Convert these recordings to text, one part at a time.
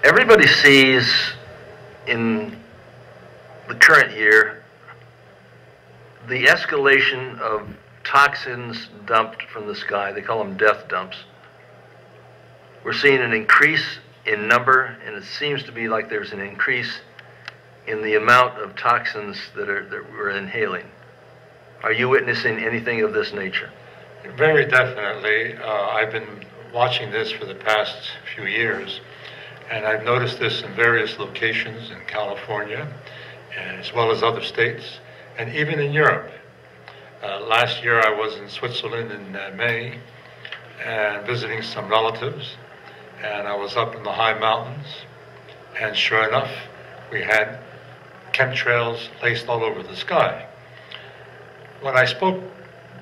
Everybody sees in the current year the escalation of toxins dumped from the sky. They call them death dumps. We're seeing an increase in number, and it seems to be like there's an increase in the amount of toxins that we're inhaling. Are you witnessing anything of this nature? Very definitely. I've been watching this for the past few years, and I've noticed this in various locations in California, as well as other states, and even in Europe. Last year I was in Switzerland in May and visiting some relatives, and I was up in the high mountains, and sure enough, we had chemtrails placed all over the sky. When I spoke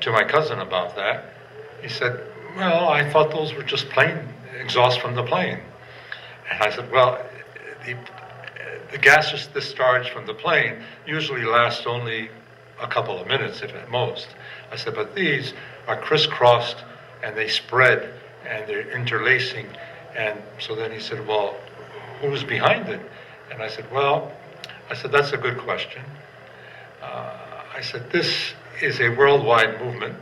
to my cousin about that, he said, well, I thought those were just plane exhaust from the plane. And I said, well, the gaseous discharge from the plane usually lasts only a couple of minutes, if at most. I said, but these are crisscrossed and they spread and they're interlacing. And so then he said, well, who's behind it? And I said, well, that's a good question. I said, this is a worldwide movement.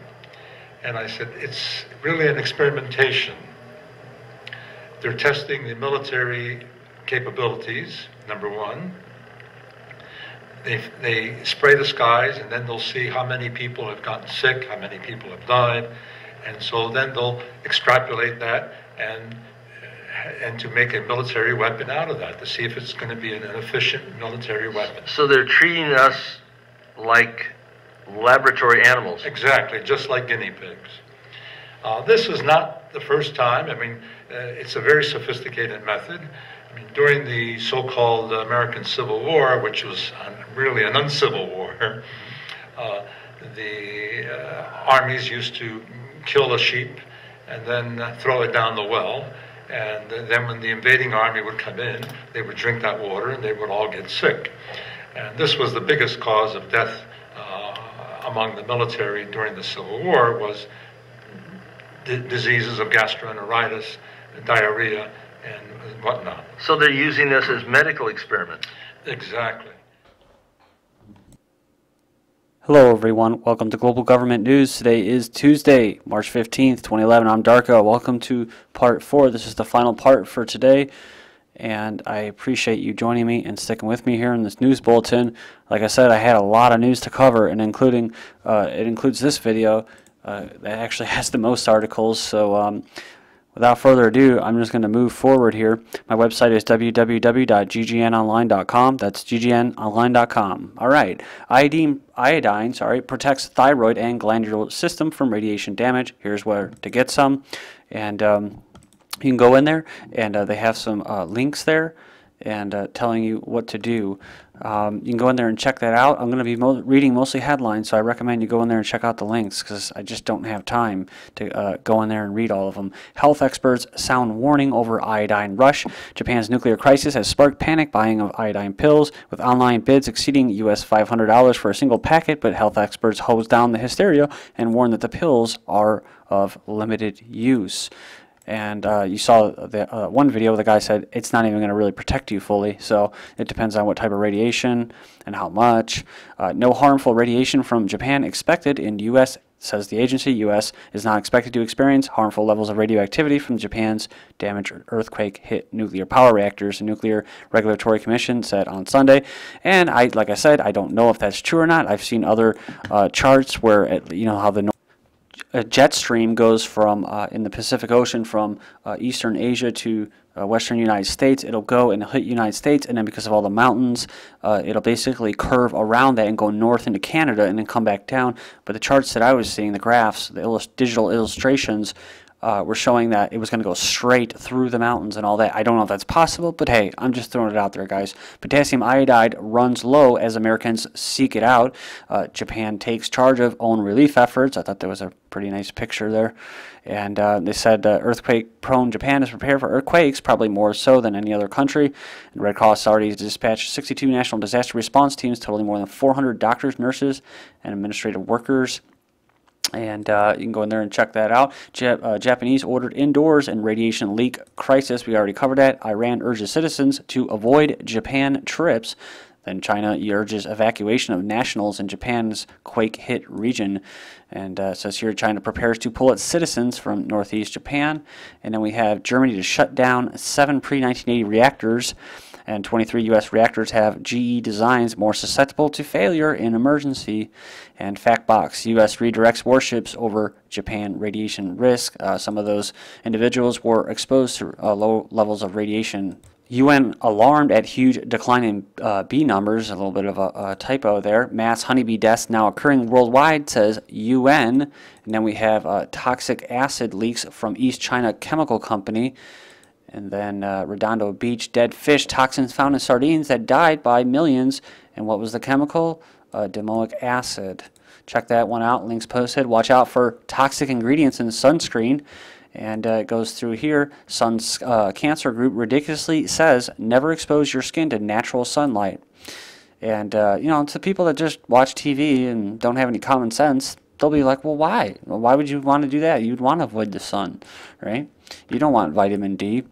And I said, it's really an experimentation. They're testing the military capabilities, number one. They spray the skies, and then they'll see how many people have gotten sick, how many people have died. And so then they'll extrapolate that and to make a military weapon out of that, to see if it's going to be an efficient military weapon. So they're treating us like laboratory animals. Exactly, just like guinea pigs. This is not the first time. I mean, it's a very sophisticated method. I mean, during the so-called American Civil War, which was really an uncivil war, the armies used to kill a sheep and then throw it down the well. And then when the invading army would come in, they would drink that water and they would all get sick. And this was the biggest cause of death among the military during the Civil War, was diseases of gastroenteritis, diarrhea, and whatnot. So they're using this as medical experiments. Exactly. Hello everyone, welcome to Global Government News. Today is Tuesday, March 15th, 2011. I'm Darko. Welcome to part 4. This is the final part for today, and I appreciate you joining me and sticking with me here in this news bulletin. Like I said, I had a lot of news to cover, and it includes this video that actually has the most articles. So without further ado, I'm just going to move forward here. My website is www.ggnonline.com. That's ggnonline.com. All right. Iodine protects thyroid and glandular system from radiation damage. Here's where to get some. And you can go in there, and they have some links there and telling you what to do. You can go in there and check that out. I'm going to be reading mostly headlines, so I recommend you go in there and check out the links because I just don't have time to go in there and read all of them. Health experts sound warning over iodine rush. Japan's nuclear crisis has sparked panic buying of iodine pills, with online bids exceeding US $500 for a single packet, but health experts hose down the hysteria and warn that the pills are of limited use. And you saw the one video, the guy said it's not even going to really protect you fully, so it depends on what type of radiation and how much. No harmful radiation from Japan expected in U.S., says the agency. U.S. is not expected to experience harmful levels of radioactivity from Japan's damaged earthquake-hit nuclear power reactors, the Nuclear Regulatory Commission said on Sunday. And like I said, I don't know if that's true or not. I've seen other charts where, you know, how the a jet stream goes from in the Pacific Ocean from Eastern Asia to Western United States. It'll go and hit United States, and then because of all the mountains, it'll basically curve around that and go north into Canada and then come back down. But the charts that I was seeing, the graphs, the digital illustrations, were showing that it was going to go straight through the mountains and all that. I don't know if that's possible, but hey, I'm just throwing it out there, guys. Potassium iodide runs low as Americans seek it out. Japan takes charge of own relief efforts. I thought that was a pretty nice picture there. And they said earthquake-prone Japan is prepared for earthquakes, probably more so than any other country. And Red Cross already dispatched 62 national disaster response teams, totaling more than 400 doctors, nurses, and administrative workers. And you can go in there and check that out. Japanese ordered indoors and radiation leak crisis. We already covered that. Iran urges citizens to avoid Japan trips. Then China urges evacuation of nationals in Japan's quake-hit region. And it says here China prepares to pull its citizens from northeast Japan. And then we have Germany to shut down 7 pre-1980 reactors. And 23 U.S. reactors have GE designs more susceptible to failure in emergency. And Factbox, U.S. redirects warships over Japan radiation risk. Some of those individuals were exposed to low levels of radiation. UN alarmed at huge decline in bee numbers, a little bit of a typo there. Mass honeybee deaths now occurring worldwide, says UN. And then we have toxic acid leaks from East China Chemical Company. And then Redondo Beach, dead fish, toxins found in sardines that died by millions. And what was the chemical? Domoic acid. Check that one out. Links posted. Watch out for toxic ingredients in sunscreen. And it goes through here. Sun's Cancer Group ridiculously says never expose your skin to natural sunlight. And, you know, to people that just watch TV and don't have any common sense, they'll be like, well, why? Well, why would you want to do that? You'd want to avoid the sun, right? You don't want vitamin D.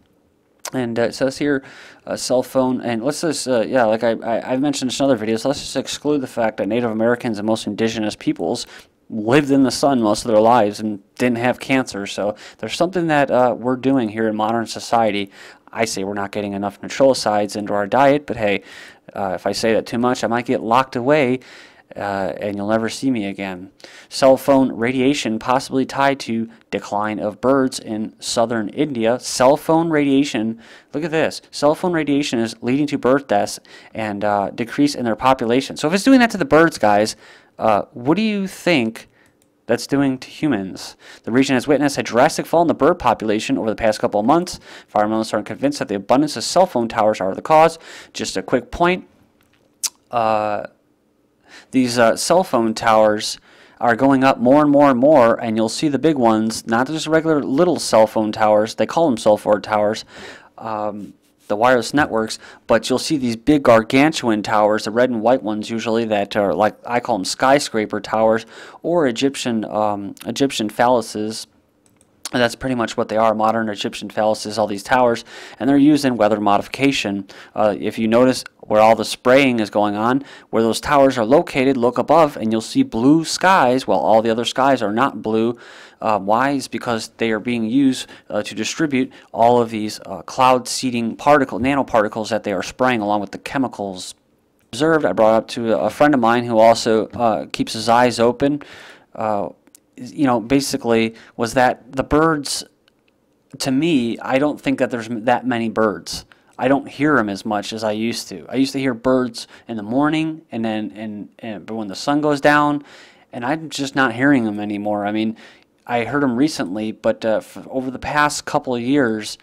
And it says here, cell phone, and let's just, yeah, like I've mentioned in some other videos, let's just exclude the fact that Native Americans and most indigenous peoples lived in the sun most of their lives and didn't have cancer. So there's something that we're doing here in modern society. I say we're not getting enough nucleosides into our diet, but hey, if I say that too much, I might get locked away. And you'll never see me again. Cell phone radiation possibly tied to decline of birds in southern India. Cell phone radiation, look at this. Cell phone radiation is leading to bird deaths and decrease in their population. So if it's doing that to the birds, guys, what do you think that's doing to humans? The region has witnessed a drastic fall in the bird population over the past couple of months. Environmentalists are convinced that the abundance of cell phone towers are the cause. Just a quick point. These cell phone towers are going up more and more and more, and you'll see the big ones, not just regular little cell phone towers, they call them cell phone towers, the wireless networks, but you'll see these big gargantuan towers, the red and white ones usually, that are like, I call them skyscraper towers, or Egyptian phalluses. And that's pretty much what they are, modern Egyptian phalluses, all these towers, and they're used in weather modification. If you notice where all the spraying is going on, where those towers are located, look above, and you'll see blue skies, while all the other skies are not blue. Why? Is because they are being used to distribute all of these cloud-seeding nanoparticles that they are spraying along with the chemicals. Observed, I brought up to a friend of mine who also keeps his eyes open. You know, basically, was that the birds, to me, I don't think that there's that many birds. I don't hear them as much as I used to. I used to hear birds in the morning, and then but when the sun goes down, and I'm just not hearing them anymore. I mean, I heard them recently, but over the past couple of years,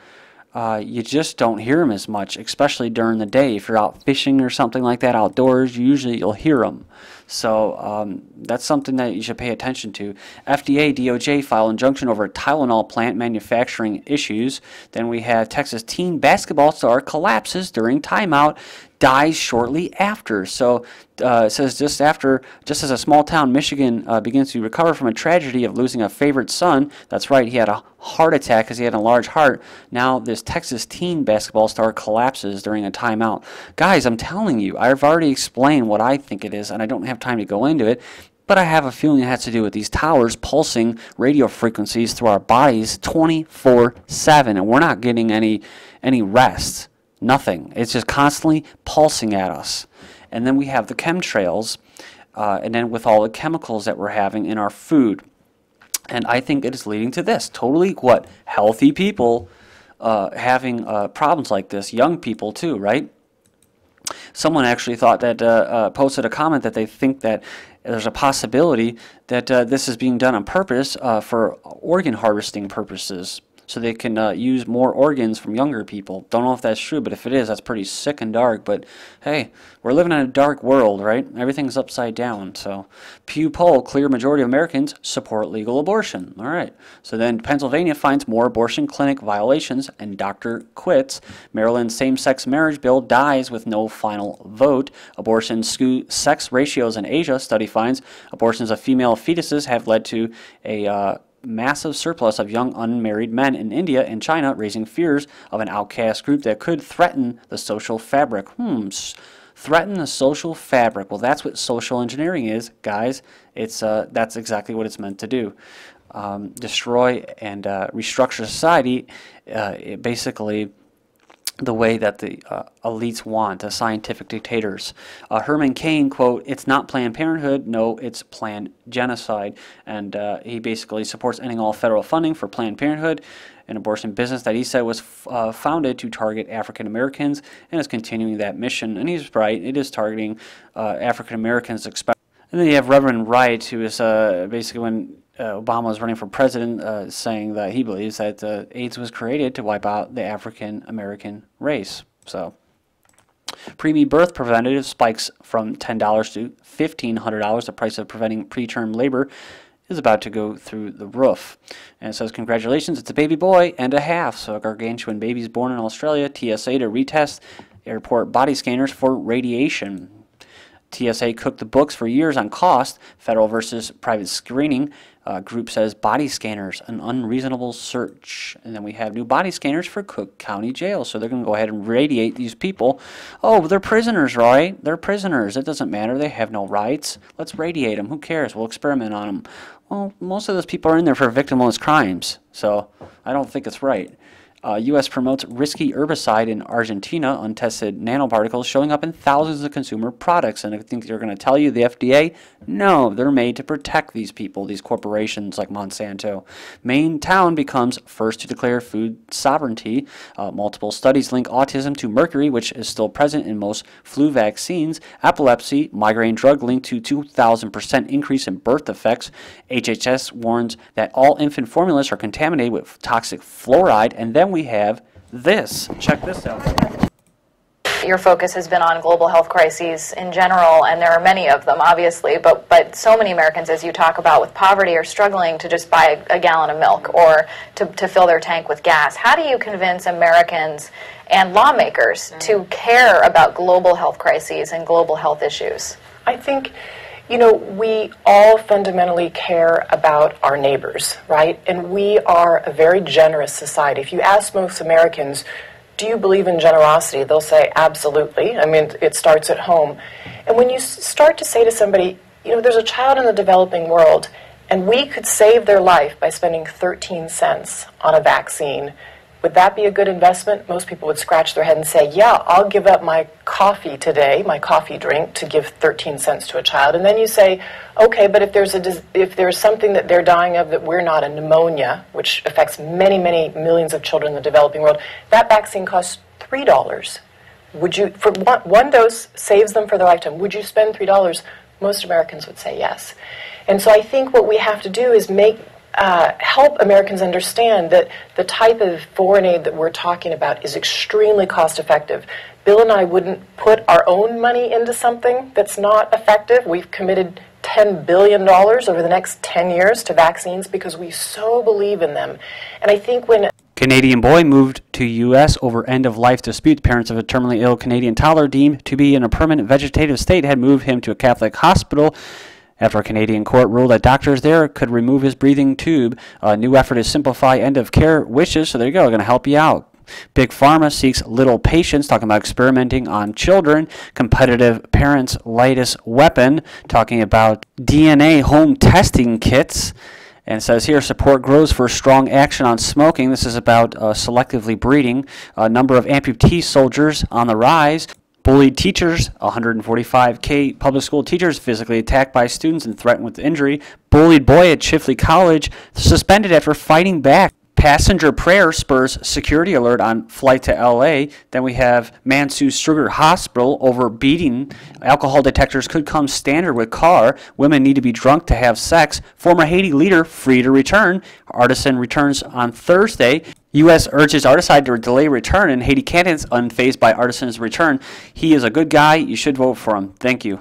you just don't hear them as much, especially during the day. If you're out fishing or something like that outdoors, you'll hear them. So that's something that you should pay attention to. FDA, DOJ file injunction over Tylenol plant manufacturing issues. Then we have Texas teen basketball star collapses during timeout, dies shortly after. So it says just as a small town, Michigan begins to recover from a tragedy of losing a favorite son. That's right, he had a heart attack because he had a large heart. Now this Texas teen basketball star collapses during a timeout. Guys, I'm telling you, I've already explained what I think it is, and I don't have time to go into it, but I have a feeling it has to do with these towers pulsing radio frequencies through our bodies 24/7, and we're not getting any rest. Nothing. It's just constantly pulsing at us. And then we have the chemtrails, and then with all the chemicals that we're having in our food. And I think it is leading to this. Totally what? Healthy people having problems like this. Young people too, right? Someone actually thought that, posted a comment that they think that there's a possibility that this is being done on purpose for organ harvesting purposes. so they can use more organs from younger people. Don't know if that's true, but if it is, that's pretty sick and dark. But hey, we're living in a dark world, right? Everything's upside down. So Pew poll, clear majority of Americans support legal abortion. All right. So then Pennsylvania finds more abortion clinic violations and doctor quits. Maryland's same-sex marriage bill dies with no final vote. Abortion skew sex ratios in Asia. Study finds abortions of female fetuses have led to a massive surplus of young unmarried men in India and China, raising fears of an outcast group that could threaten the social fabric. Threaten the social fabric. Well, that's what social engineering is, guys. It's that's exactly what it's meant to do. Destroy and restructure society, basically the way that the elites want, the scientific dictators. Herman Cain, quote, "It's not Planned Parenthood, no, it's planned genocide." And he basically supports ending all federal funding for Planned Parenthood, an abortion business that he said was founded to target African Americans, and is continuing that mission. And he's right, it is targeting African Americans. And then you have Reverend Wright, who is basically when Obama was running for president, saying that he believes that AIDS was created to wipe out the African American race. So, preemie birth preventative spikes from $10 to $1,500. The price of preventing preterm labor is about to go through the roof. And it says, congratulations, it's a baby boy and a half. So a gargantuan baby is born in Australia. TSA to retest airport body scanners for radiation. TSA cooked the books for years on cost. Federal versus private screening. Group says body scanners, an unreasonable search. And then we have new body scanners for Cook County Jail. So they're going to go ahead and radiate these people. Oh, they're prisoners, right? They're prisoners. It doesn't matter. They have no rights. Let's radiate them. Who cares? We'll experiment on them. Well, most of those people are in there for victimless crimes. So I don't think it's right. U.S. promotes risky herbicide in Argentina, untested nanoparticles showing up in thousands of consumer products. And I think they're going to tell you, the FDA, no, they're made to protect these people, these corporations like Monsanto. Maine town becomes first to declare food sovereignty. Multiple studies link autism to mercury, which is still present in most flu vaccines. Epilepsy, migraine drug linked to 2,000% increase in birth defects. HHS warns that all infant formulas are contaminated with toxic fluoride. And then we have this. Check this out. Your focus has been on global health crises in general, and there are many of them, obviously, but so many Americans, as you talk about, with poverty are struggling to just buy a gallon of milk or to fill their tank with gas. How do you convince Americans and lawmakers to care about global health crises and global health issues? I think, we all fundamentally care about our neighbors, right? And we are a very generous society. If you ask most Americans, do you believe in generosity? They'll say, absolutely. I mean, it starts at home. And when you start to say to somebody, there's a child in the developing world, and we could save their life by spending 13 cents on a vaccine, would that be a good investment? Most people would scratch their head and say, yeah, I'll give up my coffee today, my coffee drink, to give 13 cents to a child. And then you say, okay, but if there's something that they're dying of that we're not, a pneumonia, which affects many, many millions of children in the developing world, that vaccine costs $3. Would you, for one dose saves them for their lifetime, would you spend $3? Most Americans would say yes. And so I think what we have to do is help Americans understand that the type of foreign aid that we're talking about is extremely cost effective. Bill and I wouldn't put our own money into something that's not effective. We've committed $10 billion over the next 10 years to vaccines because we so believe in them. And I think when Canadian boy moved to U.S. over end-of-life dispute. Parents of a terminally ill Canadian toddler deemed to be in a permanent vegetative state had moved him to a Catholic hospital after a Canadian court ruled that doctors there could remove his breathing tube. A new effort to simplify end-of-care wishes, so there you go, going to help you out. Big Pharma seeks little patience, talking about experimenting on children. Competitive parents' lightest weapon, talking about DNA home testing kits. And it says here, support grows for strong action on smoking. This is about selectively breeding. A number of amputee soldiers on the rise. Bullied teachers, 145K public school teachers physically attacked by students and threatened with injury. Bullied boy at Chifley College suspended after fighting back. Passenger prayer spurs security alert on flight to L.A. Then we have man sues Struger Hospital over beating. Alcohol detectors could come standard with car. Women need to be drunk to have sex. Former Haiti leader free to return. Artisan returns on Thursday. U.S. urges Articide to delay return, and Haiti candidates unfazed by Artisan's return. He is a good guy. You should vote for him. Thank you.